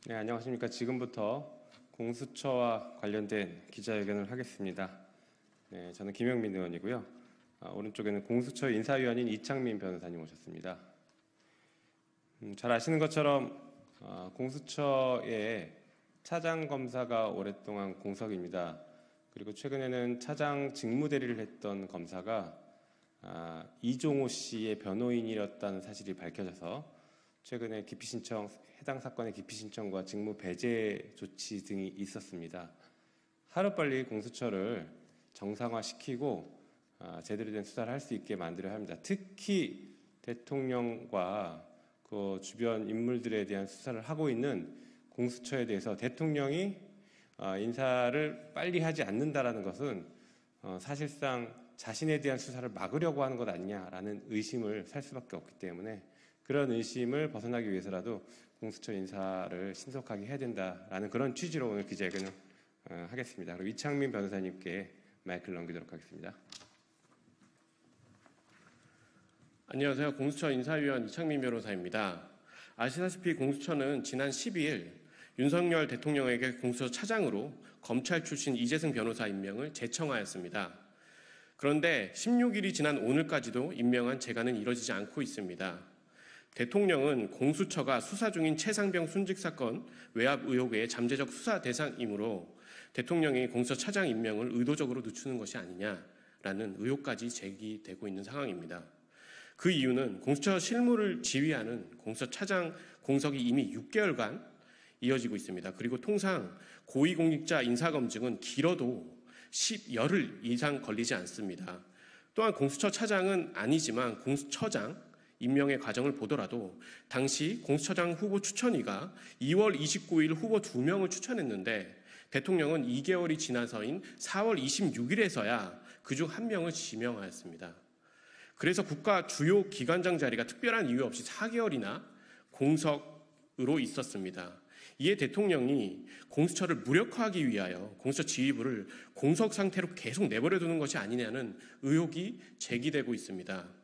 네, 안녕하십니까. 지금부터 공수처와 관련된 기자회견을 하겠습니다. 네, 저는 김영민 의원이고요. 오른쪽에는 공수처 인사위원인 이창민 변호사님 오셨습니다. 잘 아시는 것처럼 공수처의 차장 검사가 오랫동안 공석입니다. 그리고 최근에는 차장 직무대리를 했던 검사가 이종호 씨의 변호인이었다는 사실이 밝혀져서 최근에 기피 신청, 해당 사건의 기피 신청과 직무 배제 조치 등이 있었습니다. 하루빨리 공수처를 정상화시키고 제대로 된 수사를 할 수 있게 만들어야 합니다. 특히 대통령과 그 주변 인물들에 대한 수사를 하고 있는 공수처에 대해서 대통령이 인사를 빨리 하지 않는다라는 것은 사실상 자신에 대한 수사를 막으려고 하는 것 아니냐라는 의심을 살 수밖에 없기 때문에 그런 의심을 벗어나기 위해서라도 공수처 인사를 신속하게 해야 된다라는 그런 취지로 오늘 기자회견을 하겠습니다. 그리고 이창민 변호사님께 마이크를 넘기도록 하겠습니다. 안녕하세요. 공수처 인사위원 이창민 변호사입니다. 아시다시피 공수처는 지난 12일 윤석열 대통령에게 공수처 차장으로 검찰 출신 이재승 변호사 임명을 제청하였습니다. 그런데 16일이 지난 오늘까지도 임명한 재가는 이뤄지지 않고 있습니다. 대통령은 공수처가 수사 중인 최상병 순직 사건 외압 의혹의 잠재적 수사 대상이므로 대통령이 공수처 차장 임명을 의도적으로 늦추는 것이 아니냐라는 의혹까지 제기되고 있는 상황입니다. 그 이유는 공수처 실무를 지휘하는 공수처 차장 공석이 이미 6개월간 이어지고 있습니다. 그리고 통상 고위공직자 인사검증은 길어도 10여일 이상 걸리지 않습니다. 또한 공수처 차장은 아니지만 공수처장 임명의 과정을 보더라도 당시 공수처장 후보 추천위가 2월 29일 후보 2명을 추천했는데 대통령은 2개월이 지나서인 4월 26일에서야 그중 1명을 지명하였습니다. 그래서 국가 주요 기관장 자리가 특별한 이유 없이 4개월이나 공석으로 있었습니다. 이에 대통령이 공수처를 무력화하기 위하여 공수처 지휘부를 공석 상태로 계속 내버려두는 것이 아니냐는 의혹이 제기되고 있습니다.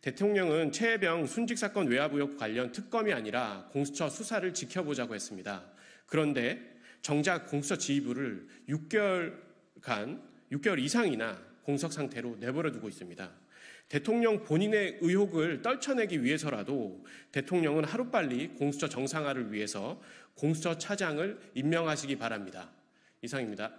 대통령은 최혜병 순직 사건 외압 의혹 관련 특검이 아니라 공수처 수사를 지켜보자고 했습니다. 그런데 정작 공수처 지휘부를 6개월 이상이나 공석 상태로 내버려두고 있습니다. 대통령 본인의 의혹을 떨쳐내기 위해서라도 대통령은 하루빨리 공수처 정상화를 위해서 공수처 차장을 임명하시기 바랍니다. 이상입니다.